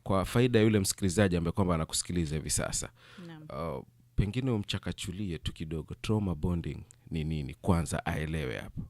kwa faida yule msikilizaji ambaye kwamba anakusikiliza hivi sasa. Naam. Pengine umchakachulie tu kidogo trauma bonding ni nini kwanza aelewe hapo.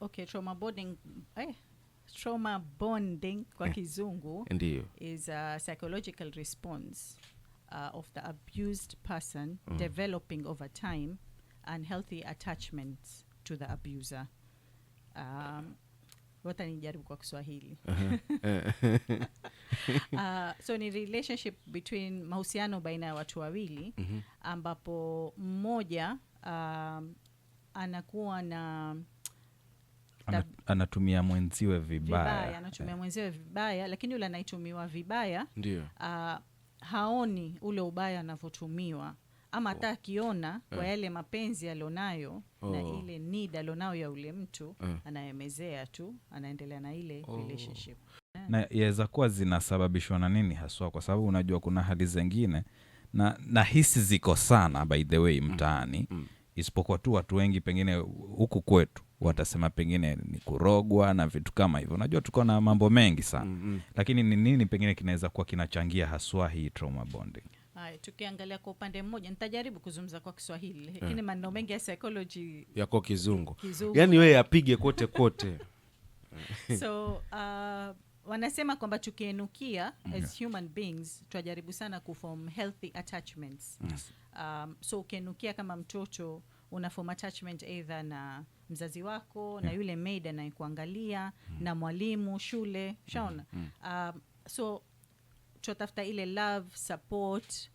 Okay, trauma bonding kwa kizungu is a psychological response of the abused person developing over time and healthy attachments to the abuser. Wata nijaribu kwa Kiswahili. So ni relationship between mahusiano baina ya watu wawili ambapo mmoja anakuwa na anatumia mwenziwe vibaya. Anatumia mwenziwe vibaya, lakini yule anaitumiwa vibaya ndio haoni ule ubaya anavotumiwa, ama hata akiona kwa yale mapenzi alionayo na ile need alionayo ya ule mtu anayemezea tu, anaendelea na ile relationship. Na yaweza kuwa zinasababishwa na nini haswa? Kwa sababu unajua kuna hali zingine na hisi ziko sana by the way mtaani, isipokuwa tu watu wengi pengine huku kwetu watasema pengine ni kurogwa na vitu kama hivyo. Unajua tuko na mambo mengi sana. Lakini ni nini pengine kinaweza kuwa kinachangia haswa hii trauma bonding? Tukiangalia kwa upande mmoja, nitajaribu kuzungumza kwa Kiswahili, lakini maneno mengi ya psychology yako kizungu. Yaani wewe apige kote. So wanasema kwamba tukienukia as human beings tunajaribu sana kuform healthy attachments. So ukienukia kama mtoto una form attachment either na mzazi wako, na yule maid anayekuangalia, na mwalimu shule, shaona. So tunatafuta ile love, support,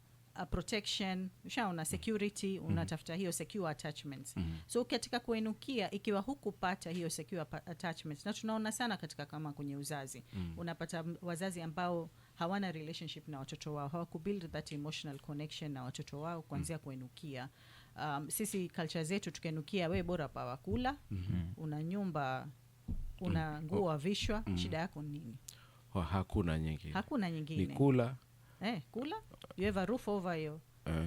protection, shaona, security, unatafuta hiyo secure attachments. So katika kuenukia, ikiwa hukupata hiyo secure attachments, na tunaona sana katika kama kwenye uzazi, unapata wazazi ambao hawana relationship na watoto wao, hawakubuild that emotional connection na watoto wao kuanzia kuenukia. Sisi culture zetu tukienukia, we bora pa wakula, una nyumba, una nguo vishwa, shida yako nini? Hakuna nyingine. Ni kula. Kula. You have a roof over you.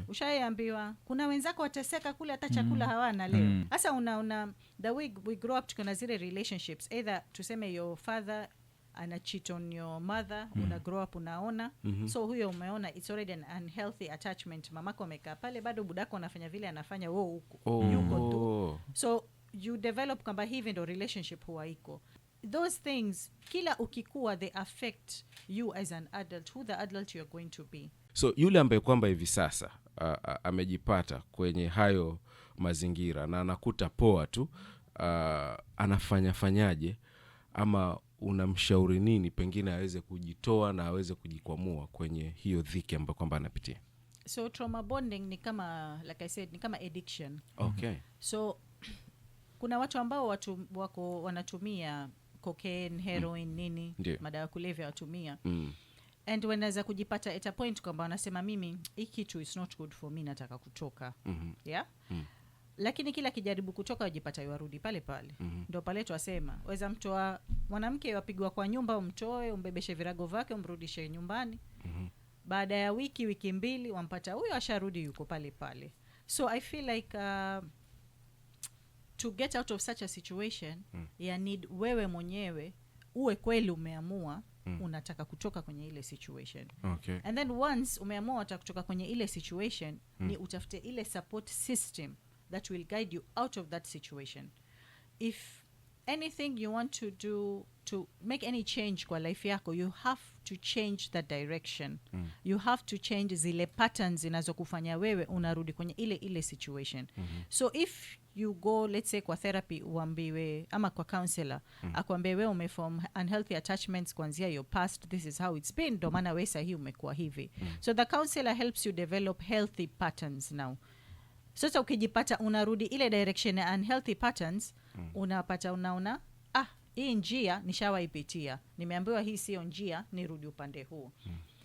Ushaambiwa kuna wenzako wateseka kule hata chakula hawana leo. Sasa una the way we grow up tukona zile relationships, either tuseme your father ana cheat on your mother, una grow up unaona. So huyo umeona it's already an unhealthy attachment. Mamako amekaa pale, bado budako anafanya vile anafanya wewe huko. Yuko tu. So you develop kwamba hivi ndo relationship huwa iko. Those things kila ukikua they affect you as an adult, who the adult you're going to be. So yule ambaye kwamba hivi sasa amejipata kwenye hayo mazingira na anakuta poa tu, anafanyaje, ama unamshauri nini pengine aweze kujitoa na aweze kujikwamua kwenye hiyo dhiki ambayo kwamba anapitia? So trauma bonding ni kama, like I said, ni kama addiction. Okay. So kuna watu ambao wako wanatumia cocaine, heroin, nini, madawa kulevya watumia. And wanaweza kujipata at a point kwamba wanasema mimi hii kitu is not good for me, nataka kutoka. Yeah? Lakini kila kijaribu kutoka wajipata yarudi pale pale. Ndio pale tuwasema, weza mtoa mwanamke wapigwa kwa nyumba, umtoe, umbebeshe virago vyake, umrudishe nyumbani. Baada ya wiki mbili wampata huyo asharudi yuko pale pale. So I feel like to get out of such a situation, you need wewe mwenyewe uwe kweli umeamua unataka kutoka kwenye ile situation. Okay. And then once umeamua unataka kutoka kwenye ile situation, ni utafute ile support system that will guide you out of that situation. If anything you want to do to make any change kwa life yako, you have to change that direction. You have to change zile patterns zinazokufanya wewe unarudi kwenye ile situation. So if you go, let's say kwa therapy, uambiwe ama kwa counselor, akwambie wewe umeform unhealthy attachments kuanzia your past, this is how it's been, ndo maana wewe sahi umekuwa hivi. So the counselor helps you develop healthy patterns now. Sasa ukijipata unarudi ile direction ya unhealthy patterns, unapata unaona, hii njia nishawaipitia, nimeambiwa hii sio njia, nirudi upande huu.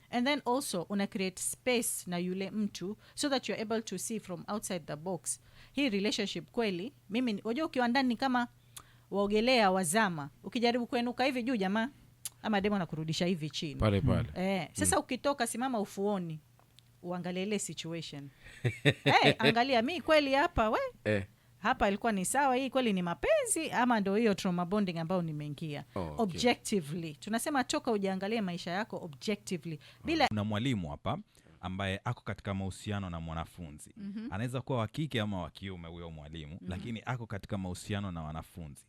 And then also una create space na yule mtu so that you're able to see from outside the box. Hii relationship kweli, mimi unajua ukiwa ndani kama waogelea wazama, ukijaribu kuenuka hivi juu jamaa ama demo na kurudisha hivi chini. Pale. Sasa ukitoka simama ufuoni, uangalie ile situation. Angalia mimi kweli hapa hapa ilikuwa ni sawa, hii kweli ni mapenzi ama ndio hiyo trauma bonding ambayo nimeingia. Okay. Objectively tunasema toka ujiangalie maisha yako objectively bila. Kuna mwalimu hapa ambaye ako katika mahusiano na mwanafunzi. Anaweza kuwa wa kike ama wa kiume huyo mwalimu, lakini ako katika mahusiano na wanafunzi.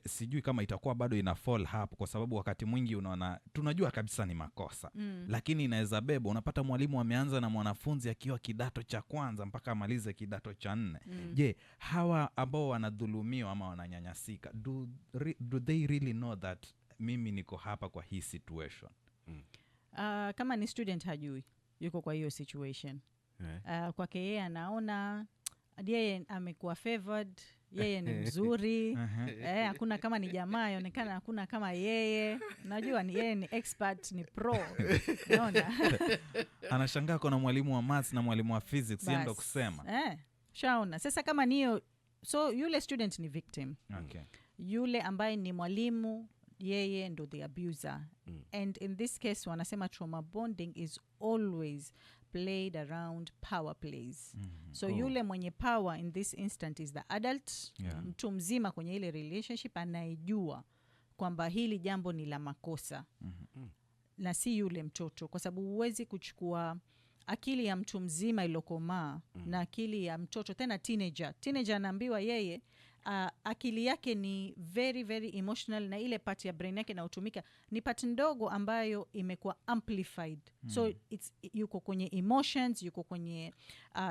Sijui kama itakuwa bado ina fall hapo, kwa sababu wakati mwingi unaona tunajua kabisa ni makosa, lakini inaweza beba. Unapata mwalimu ameanza na mwanafunzi akiwa kidato cha kwanza mpaka amalize kidato cha 4. Je, hawa ambao wanadhulumiwa ama wananyanyasika, do they really know that mimi niko hapa kwa hii situation? Kama ni student hajui yuko kwa hiyo situation. Kwake yeye anaona yeye amekuwa favored, yeye ni mzuri. Hakuna kama ni jamaa yaonekana, hakuna kama yeye. Unajua ni yeye ni expert, ni pro. Unaona? Anashangaa kuna mwalimu wa maths na mwalimu wa physics, yeye ndo kusema. Shaona. Sasa kama niyo, so yule student ni victim. Okay. Yule ambaye ni mwalimu yeye ndo the abuser. And in this case wanasema trauma bonding is always played around power plays. So yule mwenye power in this instant is the adult. Mtu mzima kwenye ile relationship anayejua kwamba hili jambo ni la makosa. Na si yule mtoto, kwa sababu huwezi kuchukua akili ya mtu mzima ilokomaa na akili ya mtoto, tena teenager anaambiwa yeye akili yake ni very very emotional, na ile part ya brain yake inayotumika ni part ndogo ambayo imekuwa amplified. So yuko kwenye emotions, yuko kwenye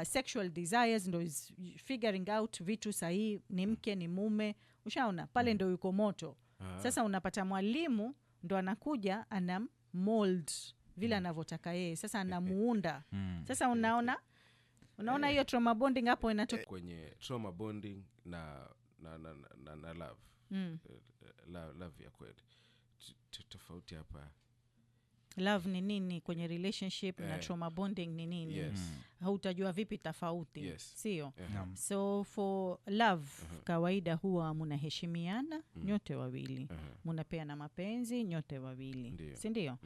sexual desires, ndo is figuring out vitu sahihi, ni mke ni mume, ushaona pale ndo yuko moto. Sasa unapata mwalimu ndo anakuja anam mold vile anavyotaka yeye, sasa anamuunda. Sasa unaona hiyo trauma bonding hapo inatoka kwenye trauma bonding na love. Love ya kweli tofauti hapa. Love ni nini kwenye relationship na trauma bonding ni nini? Hautajua vipi tofauti, sio? So for love kawaida huwa mnaheshimiana nyote wawili, mnapeana mapenzi nyote wawili, si ndio?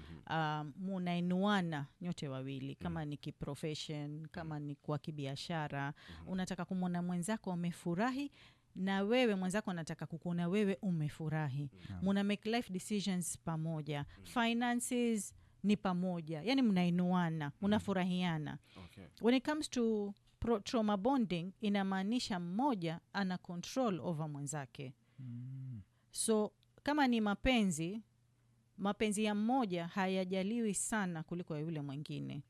Mnainuana nyote wawili, kama ni kiprofession, kama ni kwa kibiashara. Unataka kumwona mwenzako amefurahi na wewe mwenzako anataka kukuona wewe umefurahi. Muna make life decisions pamoja. Finances ni pamoja. Yani mnainuana, mnafurahiana. When it comes to trauma bonding, inamaanisha mmoja ana control over mwenzake. So kama ni mapenzi ya mmoja hayajaliwi sana kuliko ya yule mwingine.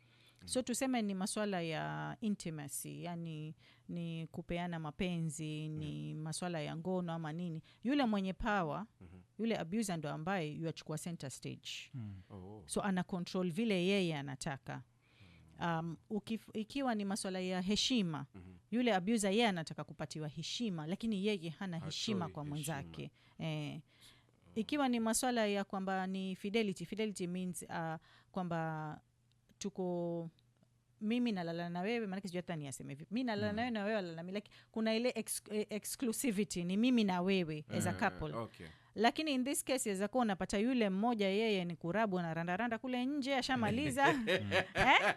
So tuseme ni masuala ya intimacy, yani ni kupeana mapenzi, ni masuala ya ngono ama nini. Yule mwenye power, yule abuser ndo ambaye yuachukua center stage. So ana control vile yeye anataka. Ikiwa ni masuala ya heshima, yule abuser yeye anataka kupatiwa heshima, lakini yeye hana heshima kwa mwenzake. Ikiwa ni masuala ya kwamba ni fidelity means kwamba tuko mimi nalala na wewe, maana sijui hata ni aseme vipi. Mimi nalala na wewe na wewe nalala na mimi, like kuna ile exclusivity, ni mimi na wewe as a couple. Lakini in this case yaweza kuwa unapata yule mmoja yeye ni kurabu na randa kule nje ashamaliza.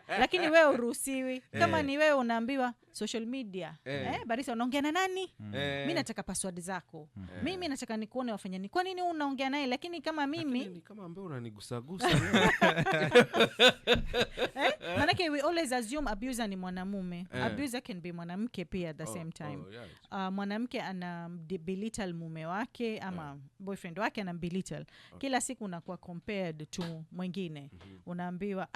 Lakini wewe uruhusiwi. Kama ni wewe unaambiwa social media, barisa unaongea na nani? Mimi nataka password zako. Mimi nataka nikuone wafanya nini. Kwa nini unaongea naye? Lakini kama mimi ni kama ambaye unanigusagusa. Maana we always assume abuser ni mwanamume. Abuser can be mwanamke pia at the same time. Mwanamke ana belittle mume wake ama boyfriend wake ana belittle. Kila siku unakuwa compared to mwingine. Unaambiwa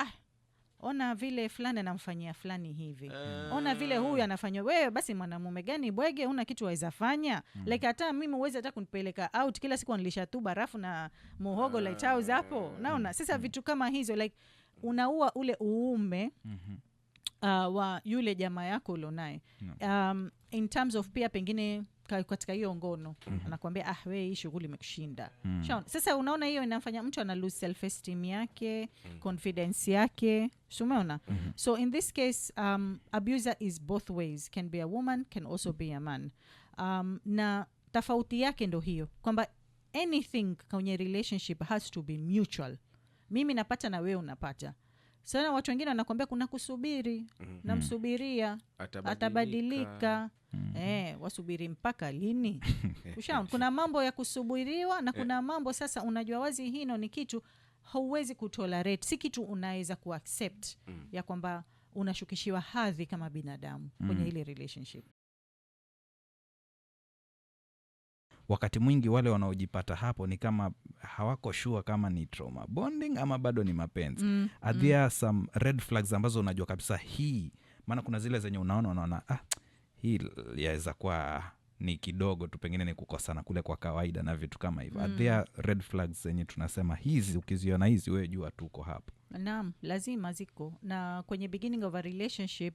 ona vile fulani anamfanyia fulani hivi. Ona vile huyu anafanywa. Wewe basi mwanamume gani bwege, una kitu waweza fanya? Like hata mimi uweze hata kunipeleka out kila siku nilisha tu barafu na muhogo lighthouse hapo. Naona sasa vitu kama hizo, like unaua ule uume wa yule jamaa yako ulionaye. In terms of pia pengine katika hiyo ngono anakuambia wewe hii shughuli imekushinda. Sasa unaona hiyo inafanya mtu ana lose self esteem yake, confidence yake. Umeona? So in this case abuser is both ways, can be a woman, can also be a man. Na tofauti yake ndo hiyo kwamba anything kwenye relationship has to be mutual. Mimi napata na wewe unapata. sana watu wengine wanakuambia kuna kusubiri, namsubiria atabadilika. Wasubiri mpaka lini? Ushaona kuna mambo ya kusubiriwa na kuna mambo sasa unajua wazi hino ni kitu hauwezi kutolerate, si kitu unaweza kuaccept ya kwamba unashukishiwa hadhi kama binadamu kwenye ile relationship. Wakati mwingi wale wanaojipata hapo ni kama hawako sure kama ni trauma bonding ama bado ni mapenzi. Are there some red flags ambazo unajua kabisa hii, maana kuna zile zenye unaona hii yaweza kuwa ni kidogo tu, pengine ni kukosana kule kwa kawaida na vitu kama hivyo. Are there red flags zenye tunasema hizi ukiziona hizi wewe jua tuko hapo? Naam, lazima ziko. Na kwenye beginning of a relationship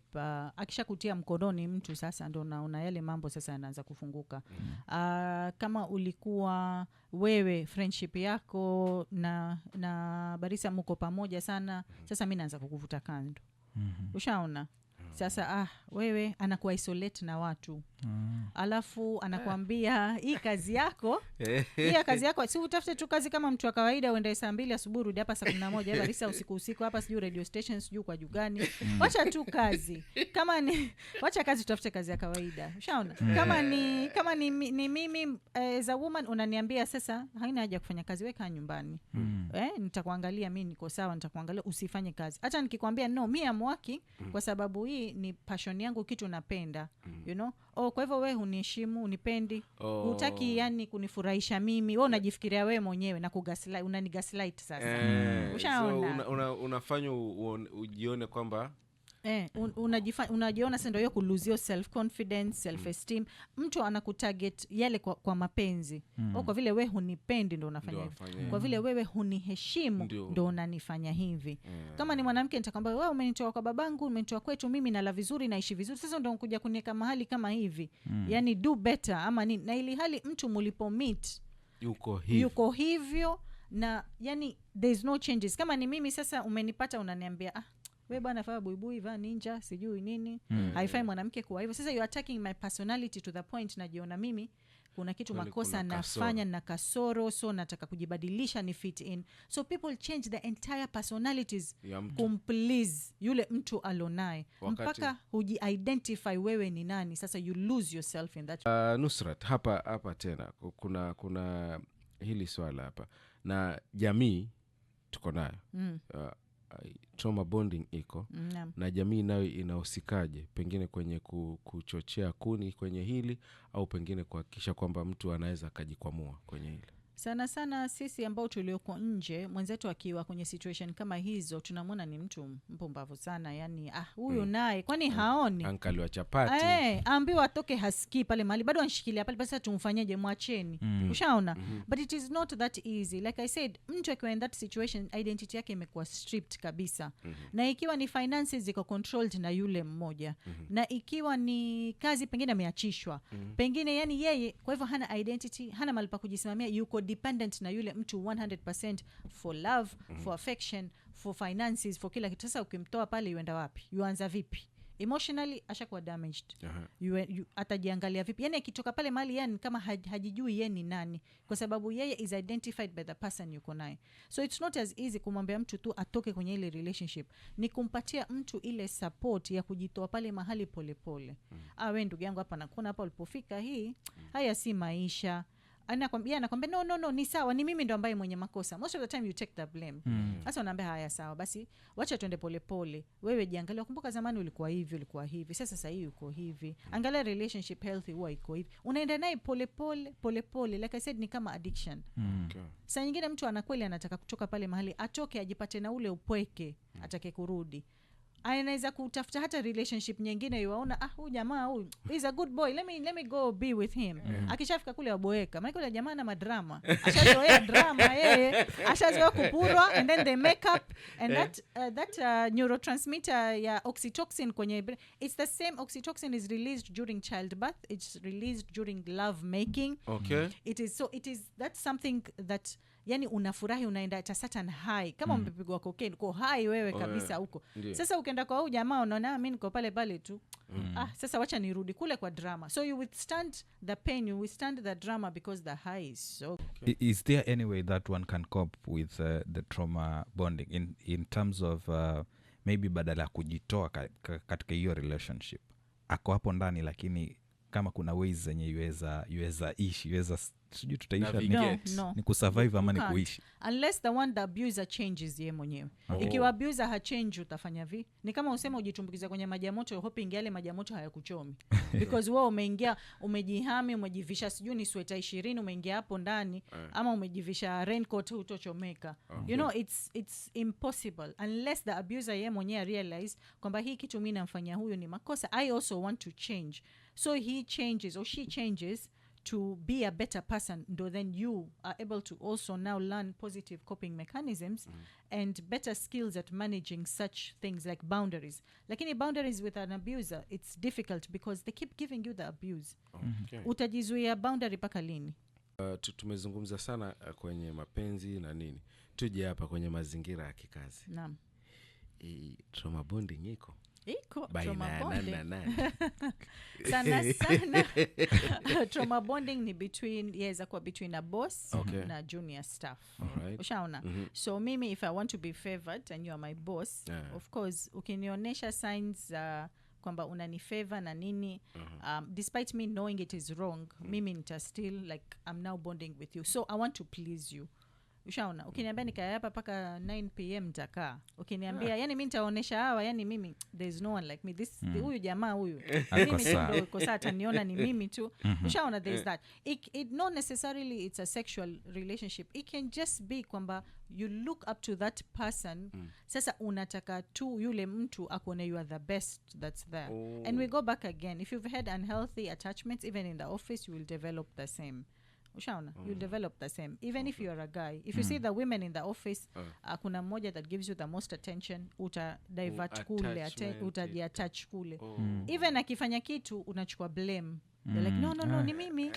akisha kutia mkononi mtu sasa ndo unaona yale mambo sasa yanaanza kufunguka. Kama ulikuwa wewe friendship yako na Barisa mko pamoja sana, sasa mimi naanza kukuvuta kando. Ushaona? Sasa wewe anakuwa isolate na watu. Alafu anakuambia hii kazi yako si utafute tu kazi kama mtu wa kawaida, uende saa 2 asubuhi rudi hapa saa 11 Barisa usiku hapa sijui radio station sijui kwa jugani. Wacha tu kazi. Kama ni wacha kazi, tutafute kazi ya kawaida. Ushaona? Kama ni mimi as a woman unaniambia sasa haina haja kufanya kazi, weka nyumbani. Nitakuangalia mimi niko sawa, nitakuangalia usifanye kazi. Hata nikikwambia no me am working kwa sababu hii ni passion yangu, kitu napenda. You know? Kwa hivyo wewe huniheshimu, unipendi, hutaki yani kunifurahisha mimi. Wewe unajifikiria wewe mwenyewe na kugaslight, unanigaslight sasa. Ushaona? So unafanya ujione kwamba unajiona sasa ndio hiyo kuluzio self confidence, self esteem. Mtu anakutarget yale kwa mapenzi. Kwa vile wewe hunipendi ndio unafanya hivi. Kwa vile wewe huniheshimu ndio unanifanya hivi. Kama ni mwanamke nitakwambia wewe umenitoa kwa babangu, umenitoa kwetu, mimi nala vizuri, naishi vizuri, sasa ndio unakuja kuniweka mahali kama hivi. Yani do better ama nini? Na ili hali mtu mlipo meet yuko hivyo na yani there is no changes. Kama ni mimi sasa umenipata unaniambia wewe bwana faa buibui va ninja sijui nini, haifai mwanamke kuwa hivyo. Sasa you are attacking my personality to the point najiona mimi kuna kitu makosa nafanya na kasoro, so nataka kujibadilisha ni fit in. So people change the entire personalities please yule mtu alonaye mpaka huji-identify wewe ni nani. Sasa you lose yourself in that. Nusrat, hapa tena kuna hili swala hapa na jamii tuko nayo. Trauma bonding iko na jamii nayo inahusikaje pengine kwenye kuchochea kuni kwenye hili, au pengine kuhakikisha kwamba mtu anaweza akajikwamua kwenye hili? Sana sisi ambao tulioko nje, mwenzetu akiwa kwenye situation kama hizo tunamwona ni mtu mpumbavu sana, yani huyu naye kwani haoni ankali wa chapati ambiwa atoke hasikii pale mahali bado anshikilia pale, basi tumfanyeje? Mwacheni. Ushaona? But it is not that easy. Like I said, mtu akiwa in that situation identity yake imekuwa stripped kabisa. Na ikiwa ni finances ziko controlled na yule mmoja, na ikiwa ni kazi pengine ameachishwa, pengine yani yeye kwa hivyo hana identity, hana mahali pa kujisimamia, yuko dependent na yule mtu 100% for love, for affection, for finances, for kila kitu. Sasa ukimtoa pale yuenda wapi? Yuanza vipi? Emotionally ashakuwa damaged. Atajiangalia vipi? Yani akitoka pale mahali yani kama hajijui yeye ni nani, kwa sababu yeye is identified by the person yuko naye. So it's not as easy kumwambia mtu tu atoke kwenye ile relationship. Ni kumpatia mtu ile support ya kujitoa pale mahali polepole. Wewe ndugu yangu hapa nakuna hapa ulipofika hii, haya si maisha. Anakwambia no ni sawa, ni mimi ndo ambaye mwenye makosa. Most of the time you take the blame. Sasa unaambia haya sawa, basi wacha tuende polepole. Wewe jiangalia, kumbuka zamani ulikuwa hivi, sasa hivi uko hivi. Angalia relationship healthy huwa iko hivi. Unaenda naye polepole. Like I said, ni kama addiction. Sasa nyingine mtu anakweli anataka kutoka pale mahali, atoke ajipate na ule upweke, atake kurudi. Anaweza kutafuta hata relationship nyingine, yuaona huyu jamaa huyu is a good boy, let me go be with him. Akishafika kule waboeka, maana yule jamaa na madrama, ashazoea drama yeye, ashazoea kupurwa, and then they make up, and that neurotransmitter ya oxytocin kwenye brain, it's the same oxytocin is released during childbirth, it's released during love making. Okay. It is that's something that yani unafurahi, unaenda at a certain high kama umepigwa cocaine, uko high wewe kabisa huko. Sasa ukienda kwa huyu jamaa unaona mimi niko pale pale tu. Sasa wacha nirudi kule kwa drama. So you withstand the pain, you withstand the drama because the high is so. Is there any way that one can cope with the trauma bonding in terms of maybe badala ya kujitoa katika hiyo relationship, ako hapo ndani, lakini kama kuna ways zenye yuweza ishi, yuweza sijui tutaisha ni kusurvive ama ni kuishi, unless the one the abuser changes ye mwenyewe. Ikiwa abuser hachange utafanya vi? Ni kama usema ujitumbukiza kwenye maji ya moto hoping yale maji ya moto hayakuchomi because wewe umeingia, umejihami, umejivisha sijui ni sweta 20 umeingia hapo ndani ama umejivisha raincoat hutochomeka. You know, it's impossible unless the abuser ye mwenyewe realize kwamba hii kitu mimi namfanyia huyu ni makosa, I also want to change. So he changes or she changes to be a better person, then you are able to also now learn positive coping mechanisms and better skills at managing such things like boundaries. Lakini boundaries with an abuser, it's difficult because they keep giving you the abuse. Utajizuia boundary paka lini? Tumezungumza sana kwenye mapenzi na nini, tuje hapa kwenye mazingira ya kikazi. Naam. Trauma bonding iko trauma bonding sana trauma bonding ni between a boss na junior staff. Ushaona? So mimi if I want to be favored and you are my boss, of course ukinionyesha signs kwamba unanifavor na nini, despite me knowing it is wrong, mimi nita still like I'm now bonding with you, so I want to please you. Ushaona? Ukiniambia nikae hapa paka 9 PM nitakaa. Ukiniambia yani mimi nitaonesha hawa, yani mimi there's no one like me, this huyu jamaa huyu mimi ndio kosa ataniona ni mimi tu. Ushaona? There's that. It not necessarily it's a sexual relationship, it can just be kwamba you look up to that person. Sasa unataka tu yule mtu akuone you are the best that's there. And we go back again, if you've had unhealthy attachments even in the office, you will develop the same. Ushaona? You'll develop the same even if you are a guy. If you see the women in the office, kuna mmoja that gives you the most attention, uta divert kule, utajiattach kule. Even akifanya kitu unachukua blame. They're like no ni mimi.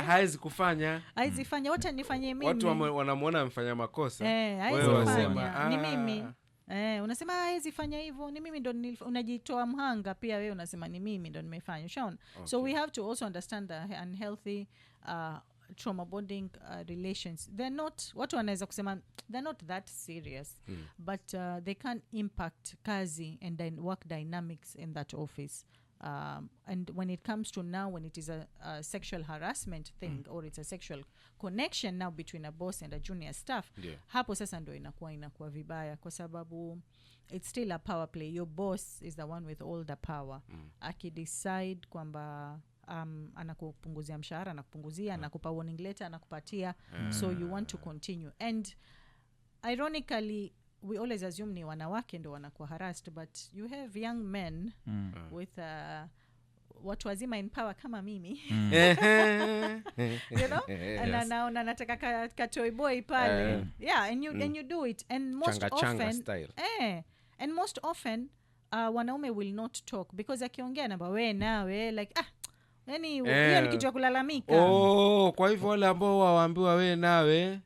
Haizi kufanya. Haizi fanya, wacha nifanye mimi. Watu wanamuona amfanya makosa. Wewe unasema ni mimi. Unasema haizi fanya hivyo, ni mimi ndo unajitoa mhanga pia wewe unasema ni mimi ndo nimefanya. Ushaona? So we have to also understand the unhealthy trauma bonding relations. They're not, watu wanaweza kusema they're not that serious, but they can impact kazi and then work dynamics in that office. And when it comes to now, when it is a sexual harassment thing or it's a sexual connection now between a boss and a junior staff, hapo sasa ndo inakuwa vibaya kwa sababu it's still a power play. Your boss is the one with all the power. Akidecide kwamba anakupunguzia mshahara, anakupunguzia, anakupa warning letter, anakupatia, so you want to continue. And ironically we always assume ni wanawake ndo wanakuwa harassed, but you have young men with watu wazima in power kama mimi. You know? And anaona nataka katoy boy pale. And you do it, and most often style. And most often wanaume will not talk because akiongea namba we nawe like yani hiyo ni kitu ya kulalamika. Kwa hivyo wale ambao waambiwa we nawe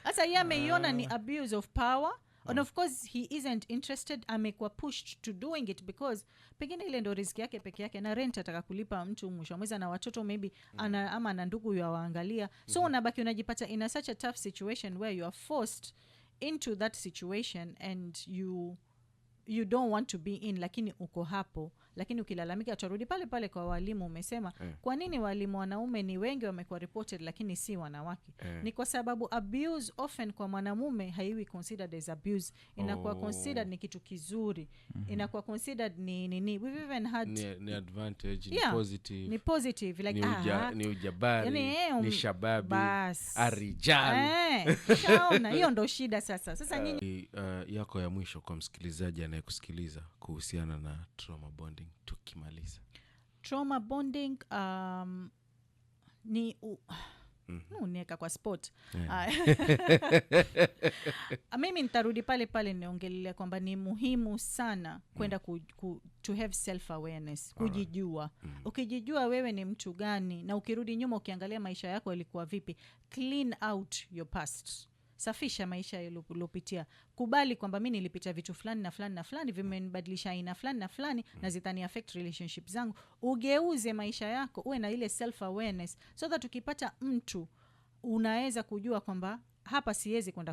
sasa yeye ameiona ni abuse of power. And of course he isn't interested, amekuwa pushed to doing it because pengine ile ndo riziki yake peke yake, na rent ataka kulipa mtu mwisho wa mwezi, na watoto maybe ama na ndugu yawaangalia. So unabaki unajipata in a such a tough situation where you are forced into that situation and you don't want to be in, lakini uko hapo. Lakini ukilalamika utarudi pale pale kwa walimu. Umesema kwa nini walimu wanaume ni wengi wamekuwa reported lakini si wanawake? Ni kwa sababu abuse often kwa mwanamume haiwi considered as abuse, inakuwa considered ni kitu kizuri. Inakuwa considered ni we've even had ni advantage, ni positive, ni positive like ni ujabari, ni shababi, arijal. Shaona hiyo ndo shida sasa nyinyi. Yako ya mwisho kwa msikilizaji anayekusikiliza kuhusiana na trauma bonding tukimaliza. Trauma bonding ni Unieka kwa sport. Mimi nitarudi pale pale niongelelea kwamba ni muhimu sana kwenda to have self awareness, kujijua. Ukijijua wewe ni mtu gani, na ukirudi nyuma ukiangalia maisha yako yalikuwa vipi, clean out your past. Safisha maisha yaliyopitia. Kubali kwamba mimi nilipita vitu fulani na fulani na fulani, vimenibadilisha aina fulani na fulani, na zitani affect relationship zangu. Ugeuze maisha yako, uwe na ile self awareness, so that ukipata mtu unaweza kujua kwamba hapa siwezi kwenda